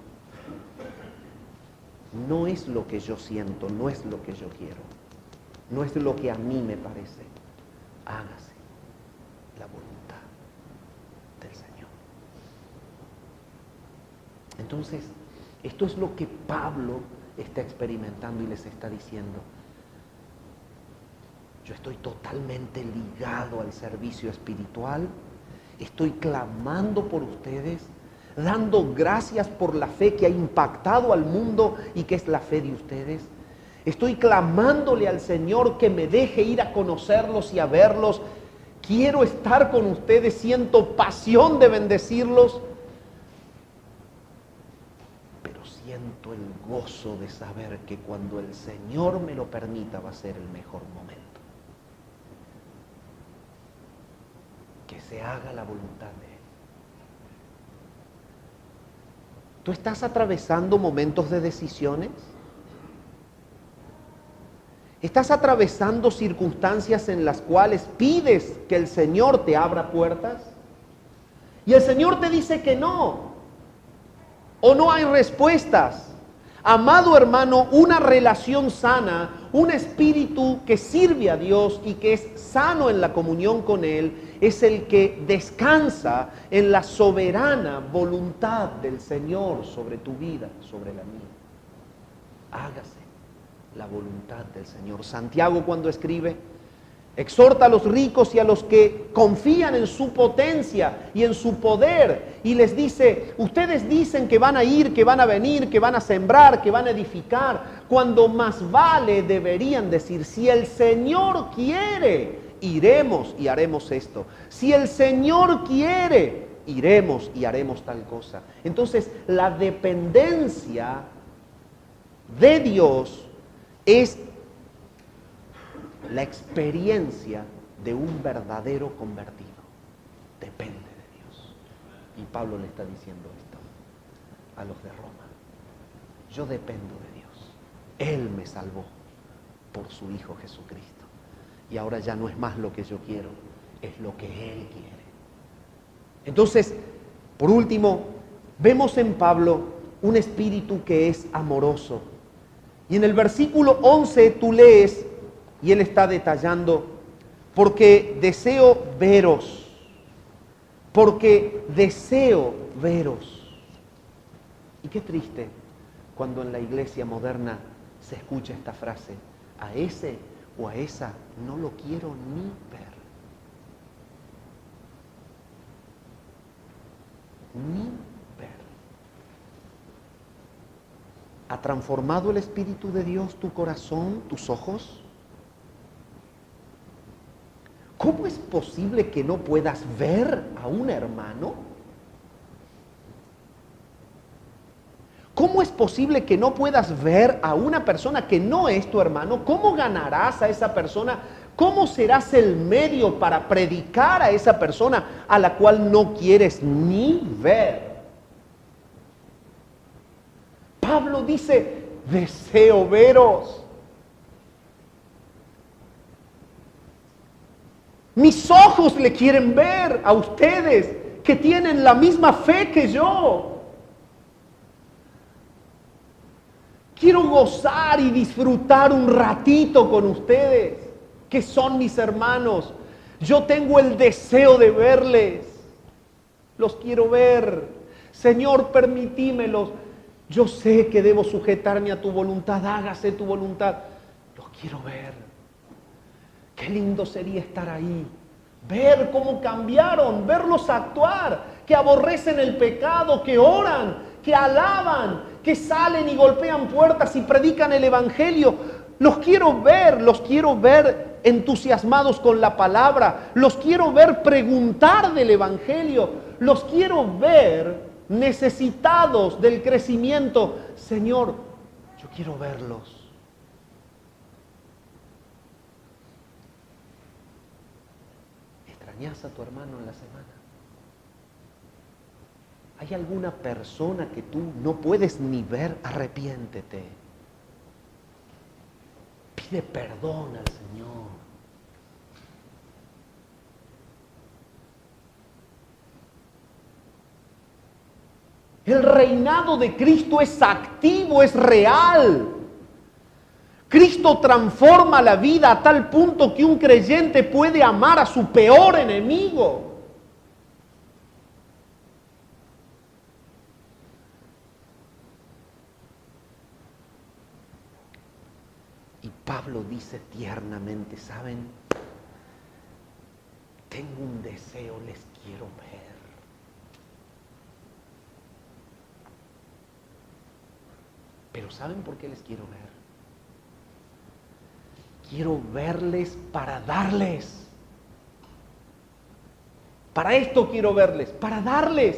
[SPEAKER 1] no es lo que yo siento, no es lo que yo quiero, no es lo que a mí me parece. Hágase la voluntad del Señor. Entonces, esto es lo que Pablo está experimentando y les está diciendo. Yo estoy totalmente ligado al servicio espiritual, estoy clamando por ustedes, dando gracias por la fe que ha impactado al mundo y que es la fe de ustedes. Estoy clamándole al Señor que me deje ir a conocerlos y a verlos. Quiero estar con ustedes, siento pasión de bendecirlos, pero siento el gozo de saber que cuando el Señor me lo permita va a ser el mejor momento. Que se haga la voluntad de Él. ¿Tú estás atravesando momentos de decisiones? ¿Estás atravesando circunstancias en las cuales pides que el Señor te abra puertas? Y el Señor te dice que no, o no hay respuestas. Amado hermano, una relación sana, un espíritu que sirve a Dios y que es sano en la comunión con Él, es el que descansa en la soberana voluntad del Señor sobre tu vida, sobre la mía. Hágase la voluntad del Señor. Santiago, cuando escribe, exhorta a los ricos y a los que confían en su potencia y en su poder, y les dice: ustedes dicen que van a ir, que van a venir, que van a sembrar, que van a edificar, cuando más vale deberían decir: si el Señor quiere, iremos y haremos esto. Si el Señor quiere, iremos y haremos tal cosa. Entonces, la dependencia de Dios es la experiencia de un verdadero convertido. Depende de Dios. Y Pablo le está diciendo esto a los de Roma. Yo dependo de Dios. Él me salvó por su Hijo Jesucristo. Y ahora ya no es más lo que yo quiero, es lo que Él quiere. Entonces, por último, vemos en Pablo un espíritu que es amoroso. Y en el versículo 11 tú lees, y él está detallando: porque deseo veros, porque deseo veros. Y qué triste cuando en la iglesia moderna se escucha esta frase: a ese o a esa no lo quiero ni ver. Ni ver. ¿Ha transformado el Espíritu de Dios tu corazón, tus ojos? ¿Cómo es posible que no puedas ver a un hermano? ¿Cómo es posible que no puedas ver a una persona que no es tu hermano? ¿Cómo ganarás a esa persona? ¿Cómo serás el medio para predicar a esa persona a la cual no quieres ni ver? Pablo dice: deseo veros. Mis ojos le quieren ver a ustedes que tienen la misma fe que yo. Quiero gozar y disfrutar un ratito con ustedes, que son mis hermanos. Yo tengo el deseo de verles. Los quiero ver. Señor, permitímelos. Yo sé que debo sujetarme a tu voluntad. Hágase tu voluntad. Los quiero ver. Qué lindo sería estar ahí. Ver cómo cambiaron. Verlos actuar. Que aborrecen el pecado. Que oran. Que alaban. Que salen y golpean puertas y predican el evangelio. Los quiero ver entusiasmados con la palabra. Los quiero ver preguntar del evangelio. Los quiero ver necesitados del crecimiento. Señor, yo quiero verlos. ¿Extrañas a tu hermano en la semana? ¿Hay alguna persona que tú no puedes ni ver? Arrepiéntete. Pide perdón al Señor. El reinado de Cristo es activo, es real. Cristo transforma la vida a tal punto que un creyente puede amar a su peor enemigo. Y Pablo dice tiernamente, ¿saben? Tengo un deseo, les quiero ver. Pero ¿saben por qué les quiero ver? Quiero verles para darles. Para esto quiero verles, para darles.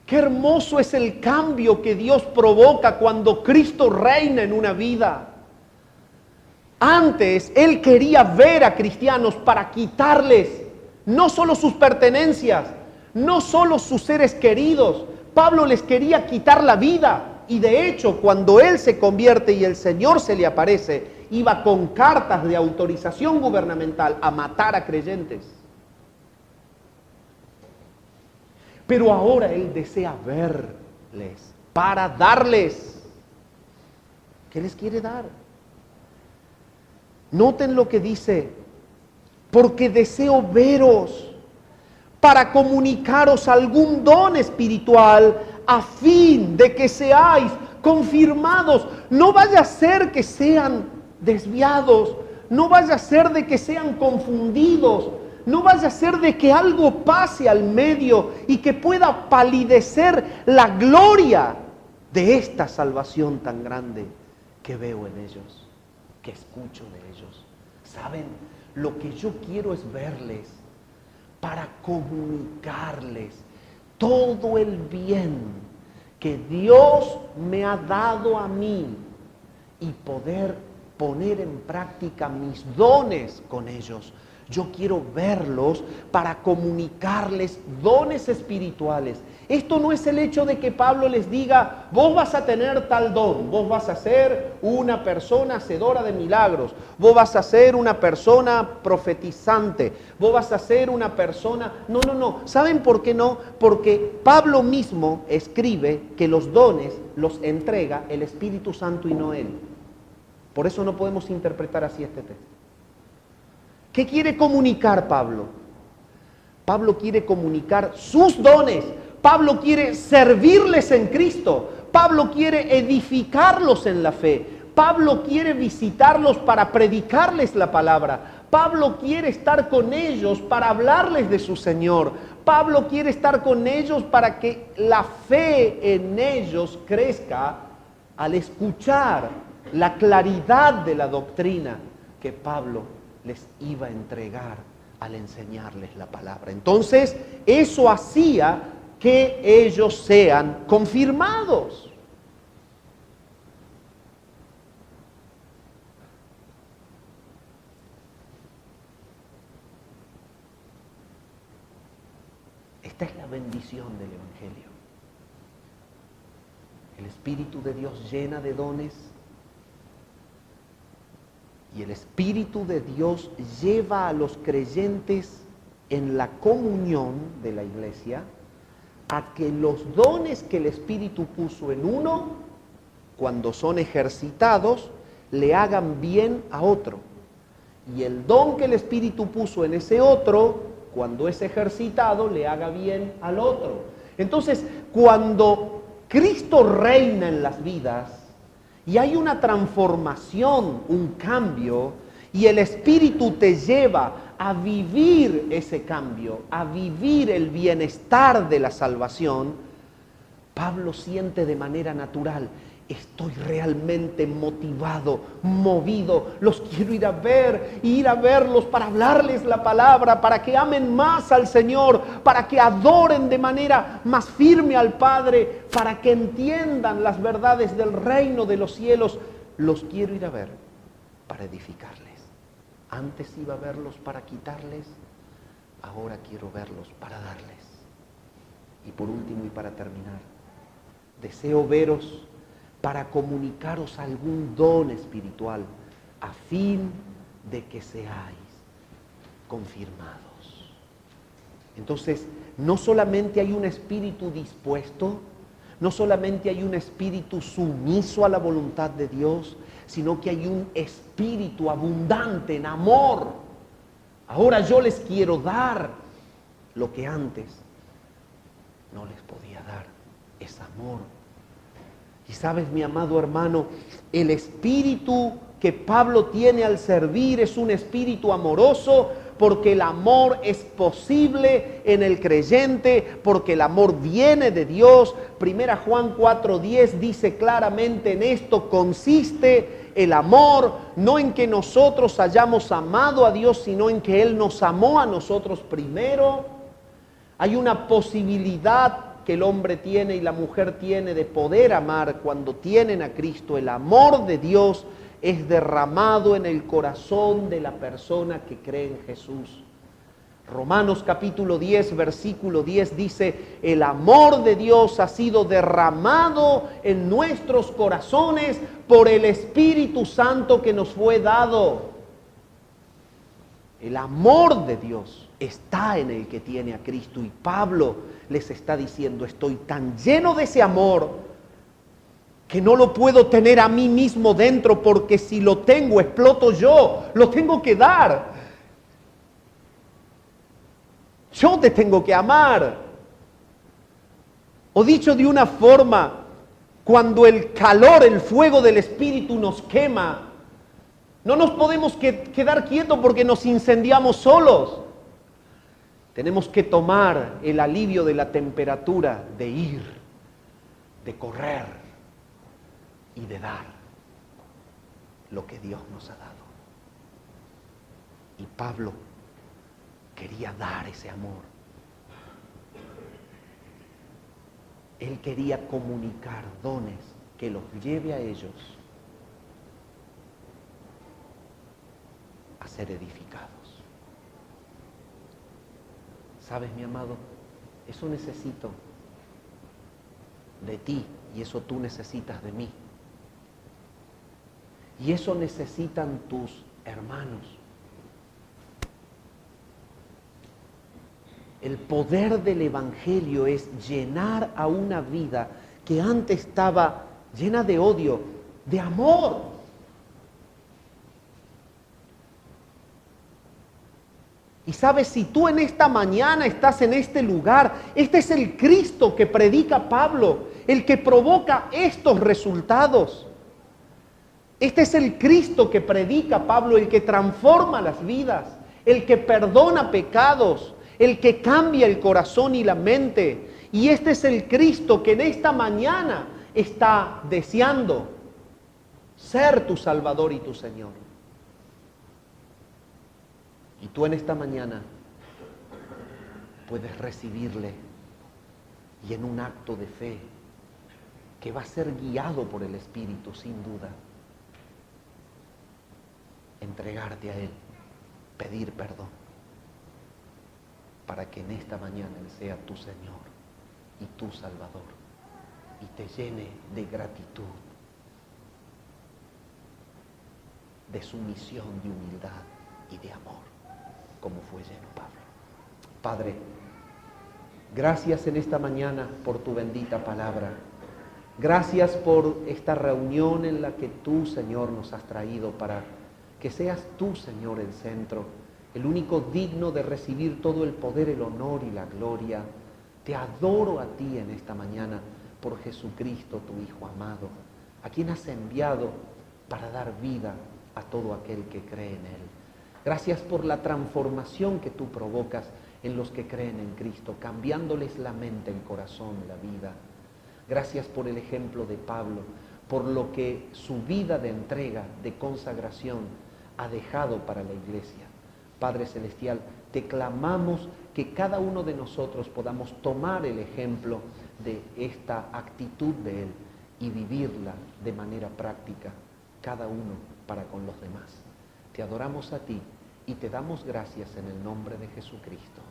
[SPEAKER 1] Qué hermoso es el cambio que Dios provoca cuando Cristo reina en una vida. Antes Él quería ver a cristianos para quitarles no solo sus pertenencias, no solo sus seres queridos. Pablo les quería quitar la vida. Y de hecho, cuando él se convierte y el Señor se le aparece, iba con cartas de autorización gubernamental a matar a creyentes. Pero ahora él desea verles para darles. ¿Qué les quiere dar? Noten lo que dice, porque deseo veros para comunicaros algún don espiritual a fin de que seáis confirmados. No vaya a ser que sean desviados, no vaya a ser de que sean confundidos, no vaya a ser de que algo pase al medio y que pueda palidecer la gloria de esta salvación tan grande que veo en ellos, que escucho de ellos. ¿Saben? Lo que yo quiero es verles para comunicarles todo el bien que Dios me ha dado a mí y poder poner en práctica mis dones con ellos. Yo quiero verlos para comunicarles dones espirituales. Esto no es el hecho de que Pablo les diga, vos vas a tener tal don, vos vas a ser una persona hacedora de milagros, vos vas a ser una persona profetizante, vos vas a ser una persona... No. ¿Saben por qué no? Porque Pablo mismo escribe que los dones los entrega el Espíritu Santo y no él. Por eso no podemos interpretar así este texto. ¿Qué quiere comunicar Pablo? Pablo quiere comunicar sus dones. Pablo quiere servirles en Cristo. Pablo quiere edificarlos en la fe. Pablo quiere visitarlos para predicarles la palabra. Pablo quiere estar con ellos para hablarles de su Señor. Pablo quiere estar con ellos para que la fe en ellos crezca al escuchar la claridad de la doctrina que Pablo les iba a entregar al enseñarles la palabra. Entonces, eso hacía que ellos sean confirmados. Esta es la bendición del Evangelio. El Espíritu de Dios llena de dones. Y el Espíritu de Dios lleva a los creyentes en la comunión de la iglesia a que los dones que el Espíritu puso en uno, cuando son ejercitados, le hagan bien a otro. Y el don que el Espíritu puso en ese otro, cuando es ejercitado, le haga bien al otro. Entonces, cuando Cristo reina en las vidas, y hay una transformación, un cambio, y el Espíritu te lleva a vivir ese cambio, a vivir el bienestar de la salvación, Pablo siente de manera natural, estoy realmente motivado, movido, los quiero ir a ver, ir a verlos para hablarles la palabra, para que amen más al Señor, para que adoren de manera más firme al Padre, para que entiendan las verdades del reino de los cielos. Los quiero ir a ver para edificarles. Antes iba a verlos para quitarles, ahora quiero verlos para darles. Y por último y para terminar, deseo veros para comunicaros algún don espiritual, a fin de que seáis confirmados. Entonces, no solamente hay un espíritu dispuesto, no solamente hay un espíritu sumiso a la voluntad de Dios, sino que hay un espíritu abundante en amor. Ahora yo les quiero dar lo que antes no les podía dar, es amor. Y sabes, mi amado hermano, el espíritu que Pablo tiene al servir es un espíritu amoroso, porque el amor es posible en el creyente, porque el amor viene de Dios. Primera Juan 4:10 dice claramente: en esto consiste el amor, no en que nosotros hayamos amado a Dios, sino en que Él nos amó a nosotros primero. Hay una posibilidad que el hombre tiene y la mujer tiene de poder amar cuando tienen a Cristo. El amor de Dios es derramado en el corazón de la persona que cree en Jesús. Romanos capítulo 10, versículo 10 dice: el amor de Dios ha sido derramado en nuestros corazones por el Espíritu Santo que nos fue dado. El amor de Dios está en el que tiene a Cristo, y Pablo les está diciendo: estoy tan lleno de ese amor que no lo puedo tener a mí mismo dentro, porque si lo tengo, exploto yo, lo tengo que dar. Yo te tengo que amar. O dicho de una forma, cuando el calor, el fuego del Espíritu nos quema, no nos podemos quedar quietos porque nos incendiamos solos. Tenemos que tomar el alivio de la temperatura, de ir, de correr y de dar lo que Dios nos ha dado. Y Pablo quería dar ese amor. Él quería comunicar dones que los lleve a ellos a ser edificados. ¿Sabes, mi amado? Eso necesito de ti, y eso tú necesitas de mí. Y eso necesitan tus hermanos. El poder del Evangelio es llenar a una vida que antes estaba llena de odio, de amor. Y sabes, si tú en esta mañana estás en este lugar, este es el Cristo que predica Pablo, el que provoca estos resultados. Este es el Cristo que predica Pablo, el que transforma las vidas, el que perdona pecados, el que cambia el corazón y la mente. Y este es el Cristo que en esta mañana está deseando ser tu Salvador y tu Señor. Y tú en esta mañana puedes recibirle, y en un acto de fe que va a ser guiado por el Espíritu, sin duda, entregarte a Él, pedir perdón, para que en esta mañana Él sea tu Señor y tu Salvador, y te llene de gratitud, de sumisión, de humildad y de amor, como fue lleno Pablo. Padre, gracias en esta mañana por tu bendita palabra. Gracias por esta reunión en la que tú, Señor, nos has traído para que seas tú, Señor, el centro, el único digno de recibir todo el poder, el honor y la gloria. Te adoro a ti en esta mañana por Jesucristo, tu Hijo amado, a quien has enviado para dar vida a todo aquel que cree en Él. Gracias por la transformación que tú provocas en los que creen en Cristo, cambiándoles la mente, el corazón, la vida. Gracias por el ejemplo de Pablo, por lo que su vida de entrega, de consagración, ha dejado para la iglesia. Padre Celestial, te clamamos que cada uno de nosotros podamos tomar el ejemplo de esta actitud de Él y vivirla de manera práctica, cada uno para con los demás. Te adoramos a ti y te damos gracias en el nombre de Jesucristo.